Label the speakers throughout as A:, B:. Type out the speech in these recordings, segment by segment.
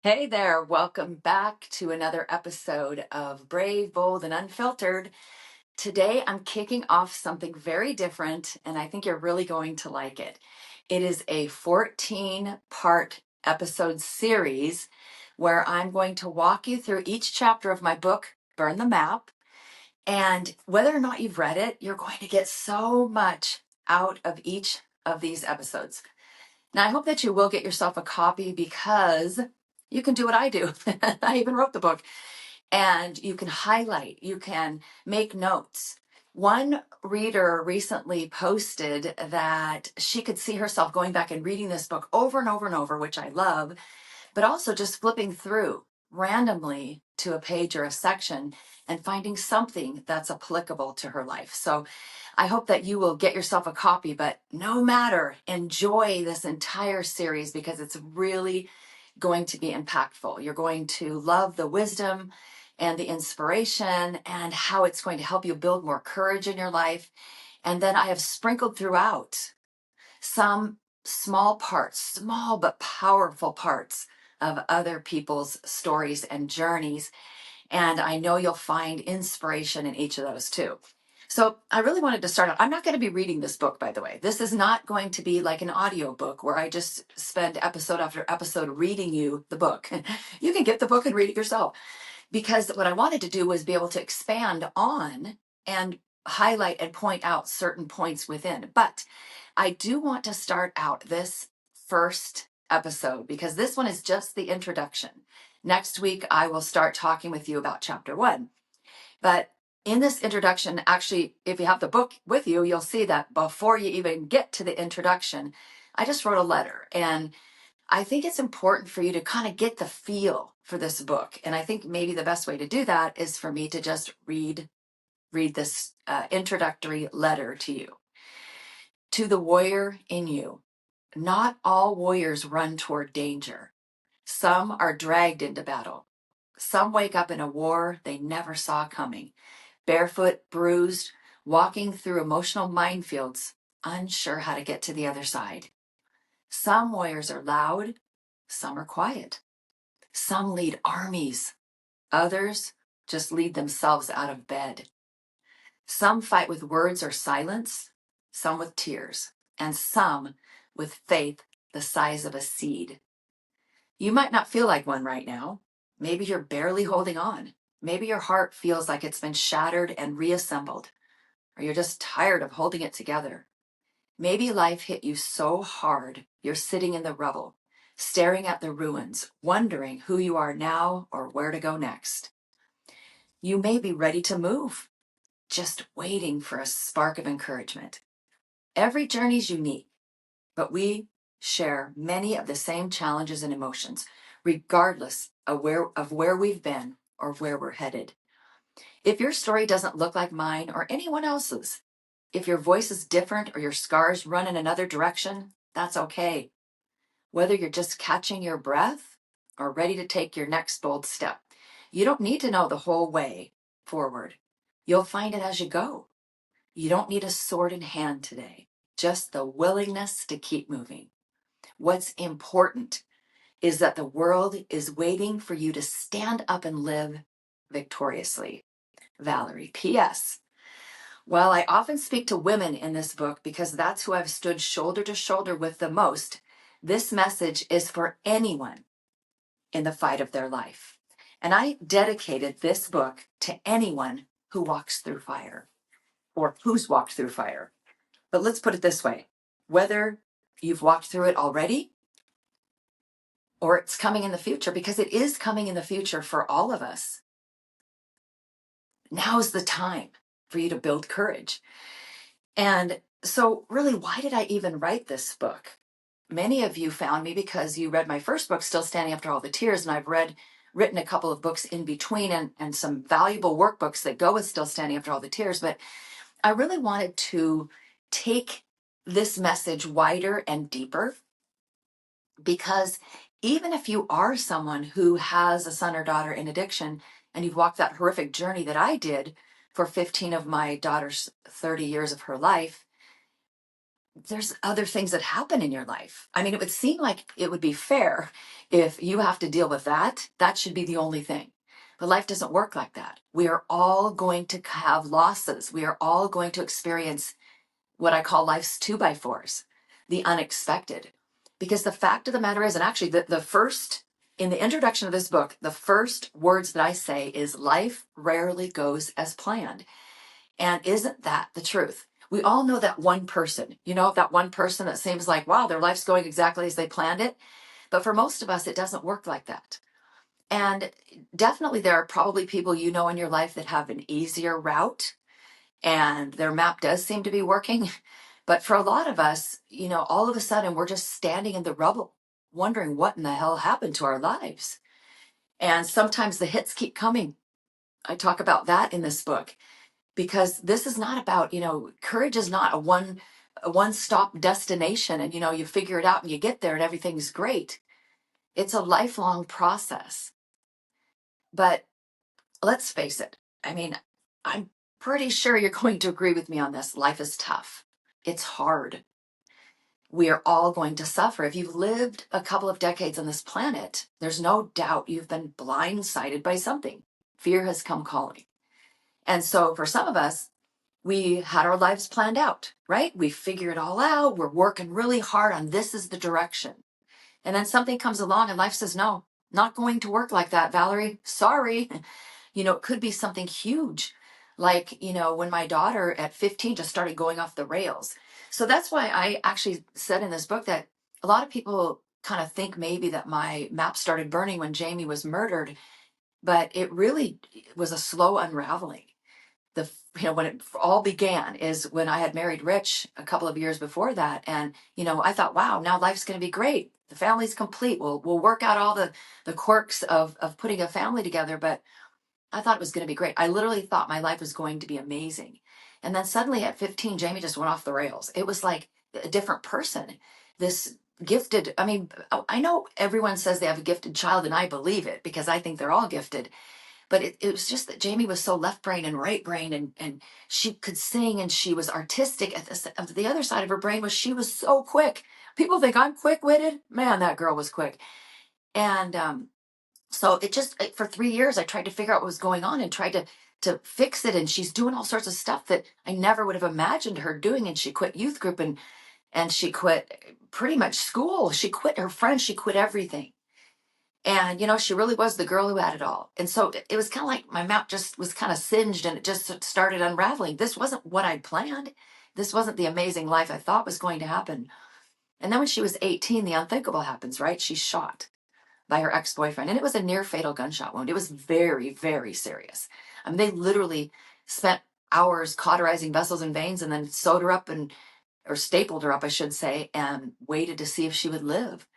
A: Hey there, welcome back to another episode of Brave, Bold, and Unfiltered. Today I'm kicking off something very different, and I think you're really going to like it. It is a 14-part episode series where I'm going to walk you through each chapter of my book, Burn the Map. And whether or not you've read it, you're going to get so much out of each of these episodes. Now, I hope that you will get yourself a copy because you can do what I do. I even wrote the book, and you can highlight, you can make notes. One reader recently posted that she could see herself going back and reading this book over and over and over, which I love, but also just flipping through randomly to a page or a section and finding something that's applicable to her life. So I hope that you will get yourself a copy, but no matter, enjoy this entire series because it's really going to be impactful. You're going to love the wisdom and the inspiration and how it's going to help you build more courage in your life. And then I have sprinkled throughout some small parts, small but powerful parts of other people's stories and journeys. And I know you'll find inspiration in each of those too. So I really wanted to start out. I'm not going to be reading this book, by the way. This is not going to be like an audio book where I just spend episode after episode reading you the book. You can get the book and read it yourself. Because what I wanted to do was be able to expand on and highlight and point out certain points within. But I do want to start out this first episode because this one is just the introduction. Next week, I will start talking with you about chapter 1. But in this introduction, actually, if you have the book with you, you'll see that before you even get to the introduction, I just wrote a letter. And I think it's important for you to kind of get the feel for this book. And I think maybe the best way to do that is for me to just read this introductory letter to you. To the warrior in you. Not all warriors run toward danger. Some are dragged into battle. Some wake up in a war they never saw coming, barefoot, bruised, walking through emotional minefields, unsure how to get to the other side. Some warriors are loud, some are quiet. Some lead armies, others just lead themselves out of bed. Some fight with words or silence, some with tears, and some with faith the size of a seed. You might not feel like one right now. Maybe you're barely holding on. Maybe your heart feels like it's been shattered and reassembled, or you're just tired of holding it together. Maybe life hit you so hard you're sitting in the rubble, staring at the ruins, wondering who you are now or where to go next. You may be ready to move, just waiting for a spark of encouragement. Every journey is unique, but we share many of the same challenges and emotions, regardless of where we've been or where we're headed. If your story doesn't look like mine or anyone else's, if your voice is different or your scars run in another direction, that's okay. Whether you're just catching your breath or ready to take your next bold step, you don't need to know the whole way forward. You'll find it as you go. You don't need a sword in hand today, just the willingness to keep moving. What's important is that the world is waiting for you to stand up and live victoriously. Valerie. P.S. While I often speak to women in this book because that's who I've stood shoulder to shoulder with the most, this message is for anyone in the fight of their life. And I dedicated this book to anyone who walks through fire or who's walked through fire. But let's put it this way, whether you've walked through it already or it's coming in the future, because it is coming in the future for all of us, now is the time for you to build courage. And so really, why did I even write this book? Many of you found me because you read my first book, Still Standing After All the Tears, and I've written a couple of books in between and some valuable workbooks that go with Still Standing After All the Tears. But I really wanted to take this message wider and deeper because even if you are someone who has a son or daughter in addiction and you've walked that horrific journey that I did for 15 of my daughter's 30 years of her life, there's other things that happen in your life. I mean, it would seem like it would be fair if you have to deal with that. That should be the only thing. But life doesn't work like that. We are all going to have losses. We are all going to experience what I call life's two by fours, the unexpected. Because the fact of the matter is, and actually the first, in the introduction of this book, the first words that I say is life rarely goes as planned. And isn't that the truth? We all know that one person, that one person that seems like, wow, their life's going exactly as they planned it. But for most of us, it doesn't work like that. And definitely there are probably people in your life that have an easier route and their map does seem to be working. But for a lot of us, all of a sudden we're just standing in the rubble, wondering what in the hell happened to our lives. And sometimes the hits keep coming. I talk about that in this book because this is not about, courage is not a one stop destination and, you figure it out and you get there and everything's great. It's a lifelong process. But let's face it. I mean, I'm pretty sure you're going to agree with me on this. Life is tough. It's hard. We are all going to suffer. If you've lived a couple of decades on this planet, there's no doubt you've been blindsided by something. Fear has come calling. And so for some of us, we had our lives planned out, right? We figure it all out. We're working really hard on this is the direction. And then something comes along and life says, no, not going to work like that, Valerie. Sorry. It could be something huge. Like, when my daughter at 15 just started going off the rails. So that's why I actually said in this book that a lot of people kind of think maybe that my map started burning when Jamie was murdered, but it really was a slow unraveling. When it all began is when I had married Rich a couple of years before that. And, I thought, wow, now life's going to be great. The family's complete. We'll work out all the quirks of putting a family together. But I thought it was going to be great. I literally thought my life was going to be amazing. And then suddenly at 15, Jamie just went off the rails. It was like a different person. This gifted, I mean, I know everyone says they have a gifted child, and I believe it because I think they're all gifted. But it was just that Jamie was so left brain and right brain, and she could sing and she was artistic. At the other side of her brain was she was so quick. People think I'm quick witted. Man, that girl was quick. And so for 3 years, I tried to figure out what was going on and tried to fix it. And she's doing all sorts of stuff that I never would have imagined her doing. And she quit youth group and she quit pretty much school. She quit her friends. She quit everything. And, she really was the girl who had it all. And so it was kind of like my map just was kind of singed and it just started unraveling. This wasn't what I'd planned. This wasn't the amazing life I thought was going to happen. And then when she was 18, the unthinkable happens, right? She's shot by her ex-boyfriend. And it was a near fatal gunshot wound. It was very, very serious. I mean, they literally spent hours cauterizing vessels and veins and then sewed her up or stapled her up, I should say, and waited to see if she would live.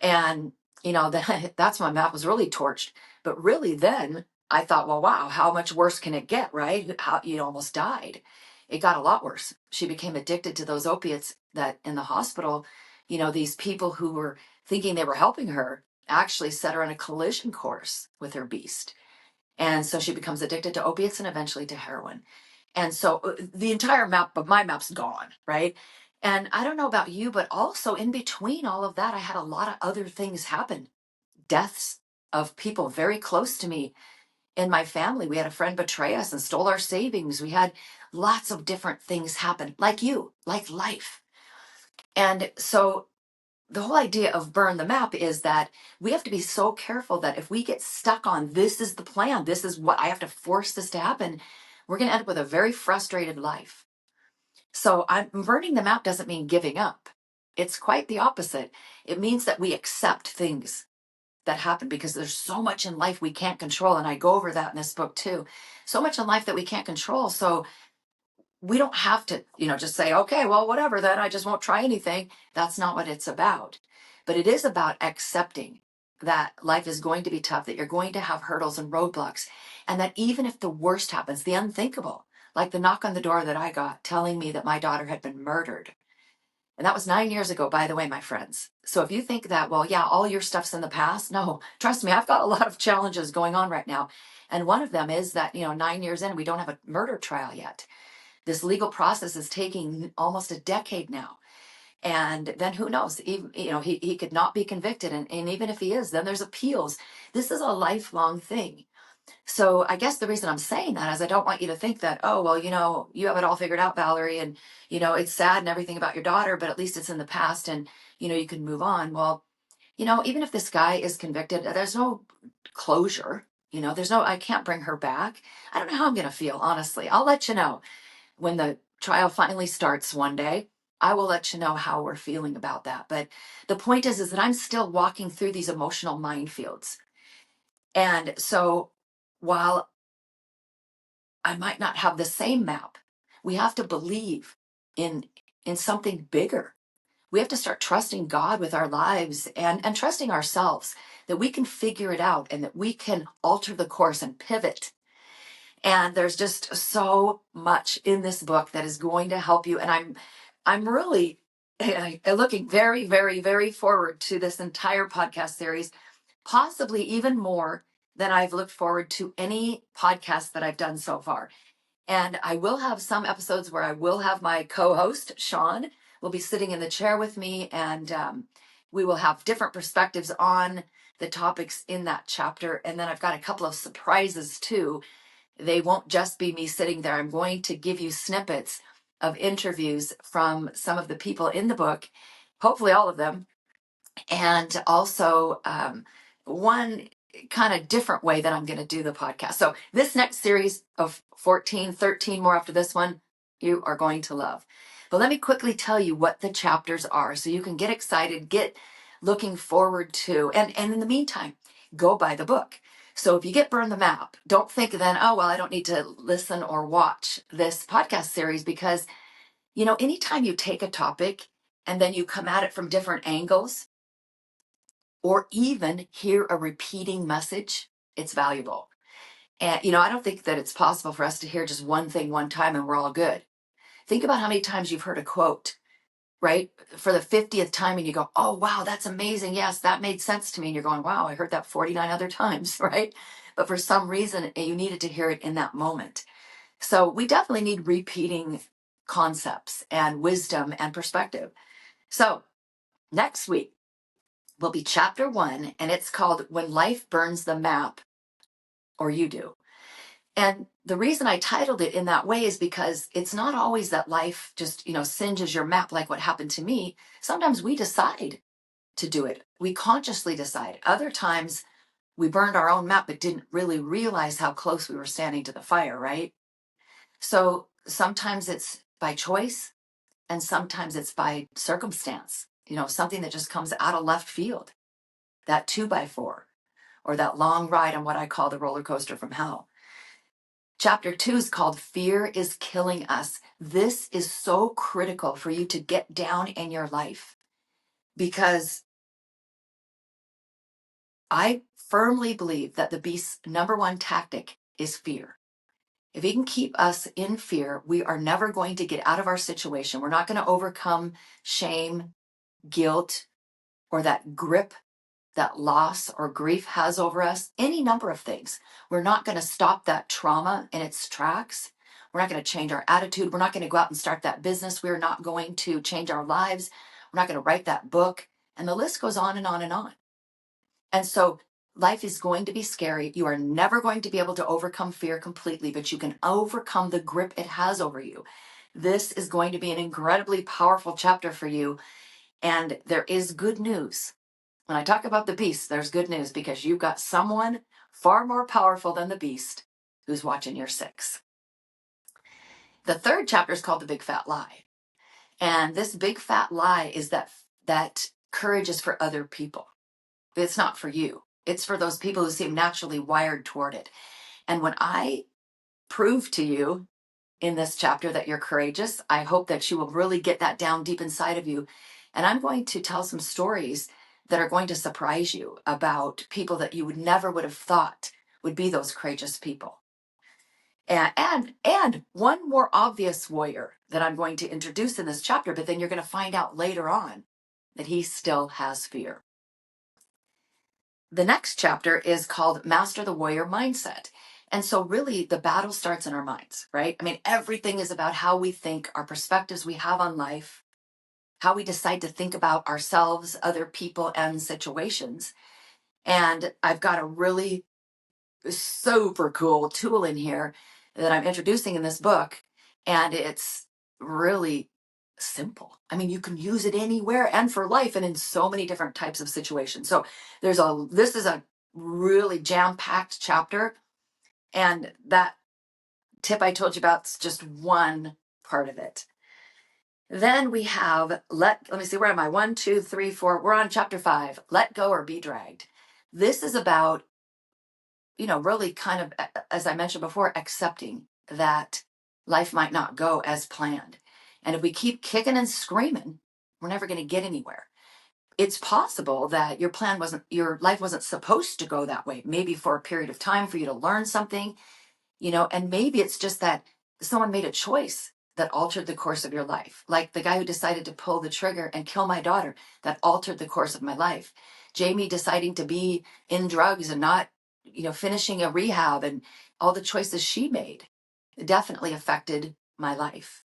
A: And, that's when my map was really torched. But really then I thought, well, wow, how much worse can it get, right? How almost died. It got a lot worse. She became addicted to those opiates that in the hospital, these people who were thinking they were helping her actually set her on a collision course with her beast. And so she becomes addicted to opiates and eventually to heroin. And so the entire map of my map's gone, right? And I don't know about you, but also in between all of that, I had a lot of other things happen. Deaths of people very close to me in my family. We had a friend betray us and stole our savings. We had lots of different things happen, like like life. And so the whole idea of burn the map is that we have to be so careful that if we get stuck on this is the plan, this is what I have to force this to happen, we're going to end up with a very frustrated life. So burning the map doesn't mean giving up. It's quite the opposite. It means that we accept things that happen because there's so much in life we can't control. And I go over that in this book too. So much in life that we can't control. So we don't have to, just say, okay, well, whatever, then I just won't try anything. That's not what it's about. But it is about accepting that life is going to be tough, that you're going to have hurdles and roadblocks, and that even if the worst happens, the unthinkable, like the knock on the door that I got telling me that my daughter had been murdered. And that was 9 years ago, by the way, my friends. So if you think that, well, yeah, all your stuff's in the past, no, trust me, I've got a lot of challenges going on right now. And one of them is that, 9 years in, we don't have a murder trial yet. This legal process is taking almost a decade now. And then who knows, even, he could not be convicted. And even if he is, then there's appeals. This is a lifelong thing. So I guess the reason I'm saying that is I don't want you to think that, oh, well, you have it all figured out, Valerie, and, it's sad and everything about your daughter, but at least it's in the past and, you can move on. Well, even if this guy is convicted, there's no closure. I can't bring her back. I don't know how I'm going to feel, honestly. I'll let you know when the trial finally starts one day. I will let you know how we're feeling about that. But the point is that I'm still walking through these emotional minefields. And so while I might not have the same map, we have to believe in something bigger. We have to start trusting God with our lives and trusting ourselves that we can figure it out and that we can alter the course and pivot. And there's just so much in this book that is going to help you. And I'm really looking very, very, very forward to this entire podcast series, possibly even more than I've looked forward to any podcast that I've done so far. And I will have some episodes where I will have my co-host, Sean, will be sitting in the chair with me, and we will have different perspectives on the topics in that chapter. And then I've got a couple of surprises too. They won't just be me sitting there. I'm going to give you snippets of interviews from some of the people in the book, hopefully all of them, and also one kind of different way that I'm going to do the podcast. So this next series of 13 more after this one, you are going to love. But let me quickly tell you what the chapters are so you can get excited, get looking forward to, and in the meantime, go buy the book. So if you get burned the map, don't think then, oh, well, I don't need to listen or watch this podcast series, because, anytime you take a topic and then you come at it from different angles, or even hear a repeating message, it's valuable. And, I don't think that it's possible for us to hear just one thing one time and we're all good. Think about how many times you've heard a quote, right? For the 50th time, and you go, oh, wow, that's amazing. Yes, that made sense to me. And you're going, wow, I heard that 49 other times, right? But for some reason, you needed to hear it in that moment. So we definitely need repeating concepts and wisdom and perspective. So next week will be chapter 1, and it's called When Life Burns the Map, or You Do. And the reason I titled it in that way is because it's not always that life just, singes your map like what happened to me. Sometimes we decide to do it. We consciously decide. Other times we burned our own map but didn't really realize how close we were standing to the fire, right? So sometimes it's by choice and sometimes it's by circumstance, something that just comes out of left field, that 2x4 or that long ride on what I call the roller coaster from hell. Chapter 2 is called Fear is Killing Us. This is so critical for you to get down in your life, because I firmly believe that the beast's number one tactic is fear. If he can keep us in fear, we are never going to get out of our situation. We're not going to overcome shame, guilt, or that grip that loss or grief has over us, any number of things. We're not going to stop that trauma in its tracks. We're not going to change our attitude. We're not going to go out and start that business. We're not going to change our lives. We're not going to write that book. And the list goes on and on and on. And so life is going to be scary. You are never going to be able to overcome fear completely, but you can overcome the grip it has over you. This is going to be an incredibly powerful chapter for you. And there is good news. When I talk about the beast, there's good news, because you've got someone far more powerful than the beast who's watching your 6. The third chapter is called The Big Fat Lie. And this big fat lie is that courage is for other people. It's not for you. It's for those people who seem naturally wired toward it. And when I prove to you in this chapter that you're courageous, I hope that you will really get that down deep inside of you. And I'm going to tell some stories that are going to surprise you about people that you would have thought would be those courageous people. And one more obvious warrior that I'm going to introduce in this chapter, but then you're going to find out later on that he still has fear. The next chapter is called Master the Warrior Mindset. And so really the battle starts in our minds, right? I mean, everything is about how we think, our perspectives we have on life, how we decide to think about ourselves, other people, and situations. And I've got a really super cool tool in here that I'm introducing in this book. And it's really simple. I mean, you can use it anywhere and for life and in so many different types of situations. So this is a really jam-packed chapter. And that tip I told you about is just one part of it. Then we have let me see, where am I? 1, 2, 3, 4. We're on chapter 5. Let go or be dragged. This is about, really kind of, as I mentioned before, accepting that life might not go as planned. And if we keep kicking and screaming, we're never going to get anywhere. It's possible that your life wasn't supposed to go that way, maybe for a period of time for you to learn something, and maybe it's just that someone made a choice that altered the course of your life. Like the guy who decided to pull the trigger and kill my daughter, that altered the course of my life. Jamie deciding to be in drugs and not, finishing a rehab, and all the choices she made definitely affected my life.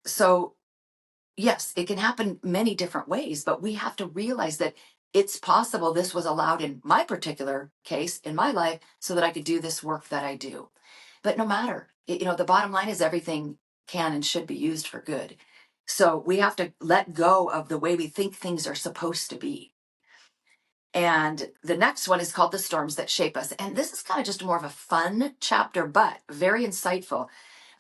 A: So yes, it can happen many different ways, but we have to realize that it's possible this was allowed in my particular case in my life so that I could do this work that I do. But no matter, the bottom line is everything can and should be used for good. So we have to let go of the way we think things are supposed to be. And the next one is called The Storms That Shape Us. And this is kind of just more of a fun chapter, but very insightful.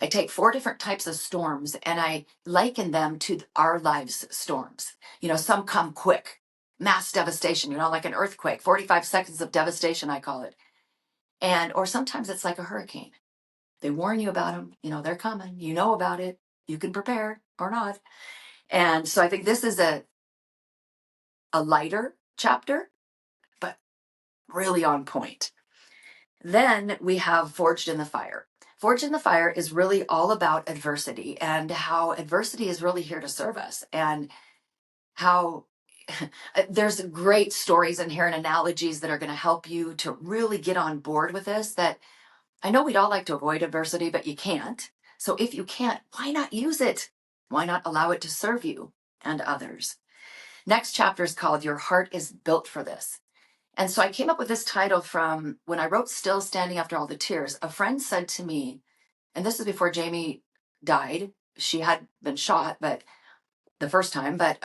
A: I take 4 different types of storms and I liken them to our lives' storms. Some come quick, mass devastation, like an earthquake, 45 seconds of devastation, I call it. Or sometimes it's like a hurricane. They warn you about them, they're coming, about it, you can prepare or not. And so I think this is a lighter chapter, but really on point. Then we have Forged in the Fire. Forged in the Fire is really all about adversity and how adversity is really here to serve us, and how there's great stories in here and analogies that are going to help you to really get on board with this. That I know we'd all like to avoid adversity, but you can't. So if you can't, why not use it? Why not allow it to serve you and others? Next chapter is called Your Heart is Built for This. And so I came up with this title from when I wrote Still Standing After All the Tears. A friend said to me, and this is before Jamie died. She had been shot, but the first time, but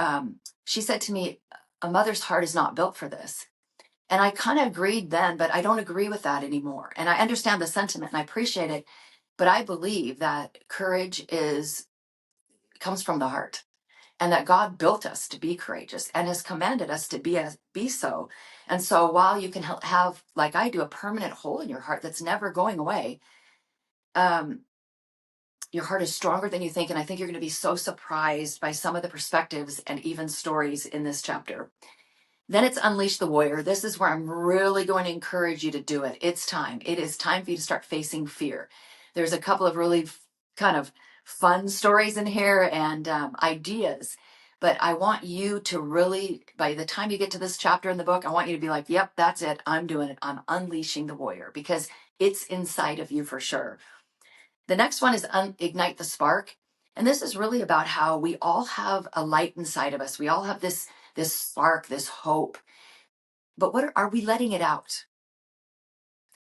A: she said to me, a mother's heart is not built for this. And I kind of agreed then, but I don't agree with that anymore. And I understand the sentiment and I appreciate it. But I believe that courage comes from the heart, and that God built us to be courageous and has commanded us to be so. And so while you can have, like I do, a permanent hole in your heart that's never going away, your heart is stronger than you think. And I think you're going to be so surprised by some of the perspectives and even stories in this chapter. Then it's Unleash the Warrior. This is where I'm really going to encourage you to do it. It's time. It is time for you to start facing fear. There's a couple of really kind of fun stories in here and ideas. But I want you to really, by the time you get to this chapter in the book, I want you to be like, yep, that's it. I'm doing it. I'm unleashing the warrior, because it's inside of you for sure. The next one is Ignite the Spark. And this is really about how we all have a light inside of us. We all have this spark, this hope. But what are we letting it out?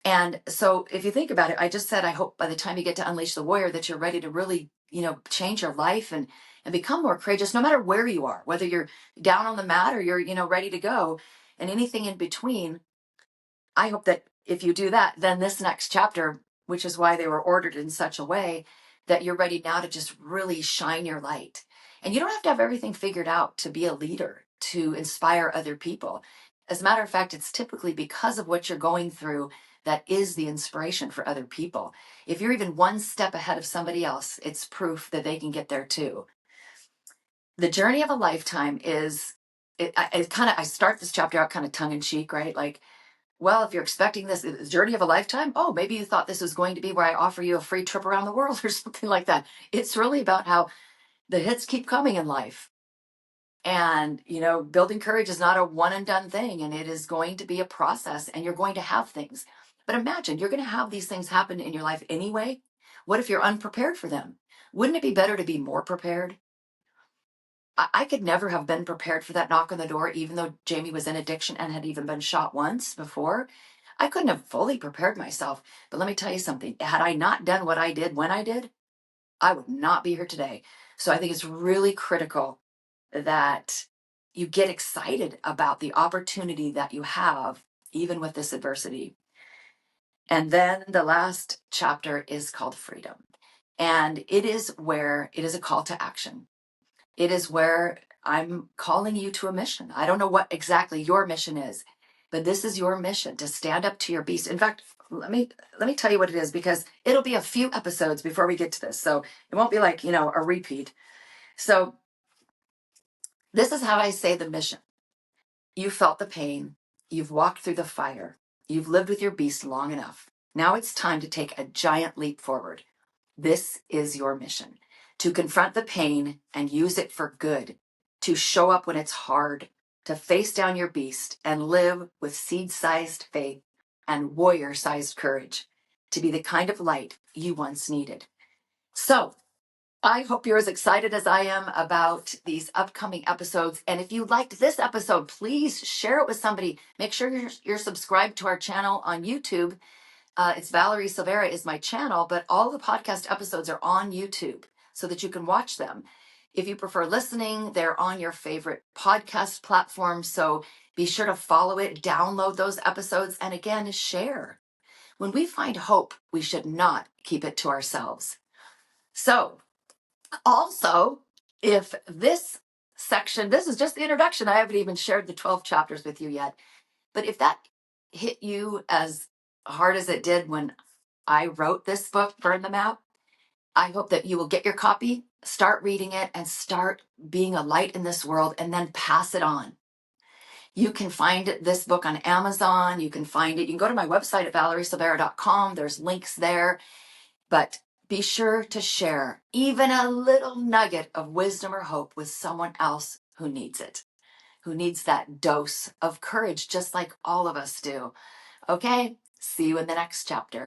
A: And so if you think about it, I just said, I hope by the time you get to Unleash the Warrior that you're ready to really, change your life and become more courageous, no matter where you are, whether you're down on the mat or you're, ready to go, and anything in between. I hope that if you do that, then this next chapter, which is why they were ordered in such a way, that you're ready now to just really shine your light. And you don't have to have everything figured out to be a leader, to inspire other people. As a matter of fact, it's typically because of what you're going through that is the inspiration for other people. If you're even one step ahead of somebody else, it's proof that they can get there too. The journey of a lifetime is, I start this chapter out kind of tongue in cheek, right? Like, well, if you're expecting this journey of a lifetime, oh, maybe you thought this was going to be where I offer you a free trip around the world or something like that. It's really about how the hits keep coming in life. And, building courage is not a one and done thing. And it is going to be a process, and you're going to have things. But imagine you're going to have these things happen in your life anyway. What if you're unprepared for them? Wouldn't it be better to be more prepared? I could never have been prepared for that knock on the door, even though Jamie was in addiction and had even been shot once before. I couldn't have fully prepared myself. But let me tell you something. Had I not done what I did when I did, I would not be here today. So I think it's really critical that you get excited about the opportunity that you have, even with this adversity. And then the last chapter is called Freedom. And it is where it is a call to action. It is where I'm calling you to a mission. I don't know what exactly your mission is, but this is your mission to stand up to your beast. In fact, let me tell you what it is, because it'll be a few episodes before we get to this. So it won't be like, a repeat. So this is how I say the mission. You felt the pain. You've walked through the fire. You've lived with your beast long enough. Now it's time to take a giant leap forward. This is your mission: to confront the pain and use it for good, to show up when it's hard, to face down your beast and live with seed-sized faith and warrior-sized courage, to be the kind of light you once needed. So I hope you're as excited as I am about these upcoming episodes. And if you liked this episode, please share it with somebody. Make sure you're subscribed to our channel on YouTube. It's Valerie Silveira is my channel, but all the podcast episodes are on YouTube so that you can watch them. If you prefer listening, they're on your favorite podcast platform. So be sure to follow it, download those episodes, and again, share. When we find hope, we should not keep it to ourselves. So also, if this section, this is just the introduction, I haven't even shared the 12 chapters with you yet, but if that hit you as hard as it did when I wrote this book, Burn the Map, I hope that you will get your copy, start reading it, and start being a light in this world, and then pass it on. You can find this book on Amazon. You can go to my website at valeriesilveira.com. There's links there. But be sure to share even a little nugget of wisdom or hope with someone else who needs it, who needs that dose of courage, just like all of us do. Okay, see you in the next chapter.